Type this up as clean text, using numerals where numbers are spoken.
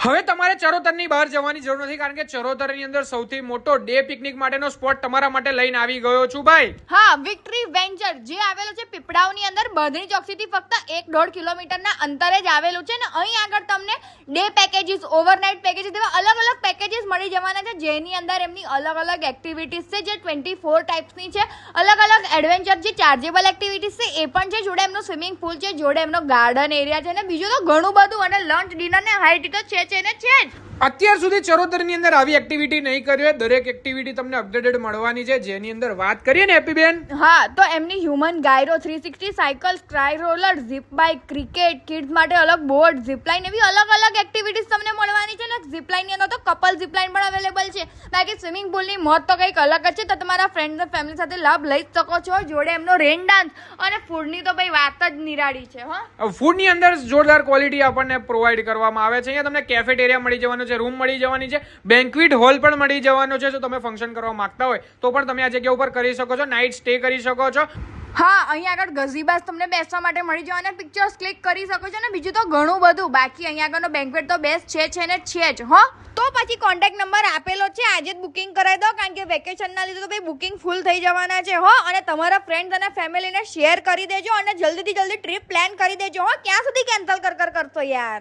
હવે તમારે ચરોતરની બહાર જવાની જરૂર નથી, કારણ કે ચરોતરની અંદર સૌથી મોટો ડે પિકનિક માટેનો સ્પોટ તમારા માટે લઈને આવી ગયો છું ભાઈ. હા, વિક્ટરી વેન્ચર જે આવેલું છે પીપળાવની અંદર બર્ધની ચોકસીથી ફક્ત 1.5 કિલોમીટરના અંતરે જ આવેલું છે ને અહીં આગળ તમને ડે પેકેજીસ, ઓવરનાઇટ પેકેજીસ જેવા અલગ અલગ પેકેજીસ મળી જવાના છે, જેની અંદર એમની અલગ અલગ એક્ટિવિટીઝ છે જે 24 ટાઈપ્સની છે. અલગ અલગ એડવેન્ચર જે ચાર્જેબલ એક્ટિવિટીઝ છે એ પણ છે, જોડે એમનો સ્વિમિંગ પુલ છે, જોડે એમનો ગાર્ડન એરિયા છે ને બીજું તો ઘણું બધું, અને લંચ ડિનર ને હાઈ ટી તો છે ને છે જ. અત્યાર સુધી ચરોતરની અંદર આવી એક્ટિવિટી નહીં કરી હોય, દરેક એક્ટિવિટી તમને અપડેટેડ મળવાની છે, જેની અંદર વાત કરીએ ને હેપી બેન. હા, તો એમની human gyro, 360 cycle, sky roller, zip bike, cricket, kids માટે અલગ બોર્ડ, ઝીપલાઇન એવી અલગ અલગ એક્ટિવિટીઝ તમને મળવાની છે ને. ઝીપલાઇનની અંદર તો કપલ ઝીપલાઇન પણ અવેલેબલ છે. બાકી સ્વિમિંગ પુલની મોત તો કંઈક અલગ જ છે, તો તમારા ફ્રેન્ડ્સ અને ફેમિલી સાથે લાભ લઈ શકો છો. જોડે એમનો રેન ડાન્સ અને ફૂડની તો ભાઈ વાત જ નિરાળી છે. હા, ફૂડની અંદર જોરદાર ક્વોલિટી આપણને પ્રોવાઈડ કરવામાં આવે છે. અહીંયા તમને કેફેટેરિયા મળી જવાનું છે, રૂમ મળી જવાની છે, બેન્ક્વેટ હોલ પણ મળી જવાનો છે. જો તમે ફંક્શન કરવા માંગતા હોય તો પણ તમે આ જગ્યા ઉપર કરી શકો છો, નાઇટ સ્ટે કરી શકો છો. હા, અહીં આગળ ગઝીબાસ તમને બેસવા માટે મળી જવાના, પિક્ચર્સ ક્લિક કરી શકો છો ને બીજું તો ઘણું બધું. બાકી અહીં આગળનો બેન્ક્વેટ તો બેસ્ટ છે ને છે જ. હા, તો પછી કોન્ટેક્ટ નંબર આપેલો છે, આજે જ બુકિંગ કરાવી દો, કારણ કે વેકેશનના લીધે તો ભાઈ બુકિંગ ફૂલ થઈ જવાના છે. હો, અને તમારા ફ્રેન્ડ્સ અને ફેમિલીને શેર કરી દેજો અને જલ્દીથી જલ્દી ટ્રીપ પ્લાન કરી દેજો. હો, ક્યાં સુધી કેન્સલ કરશો યાર.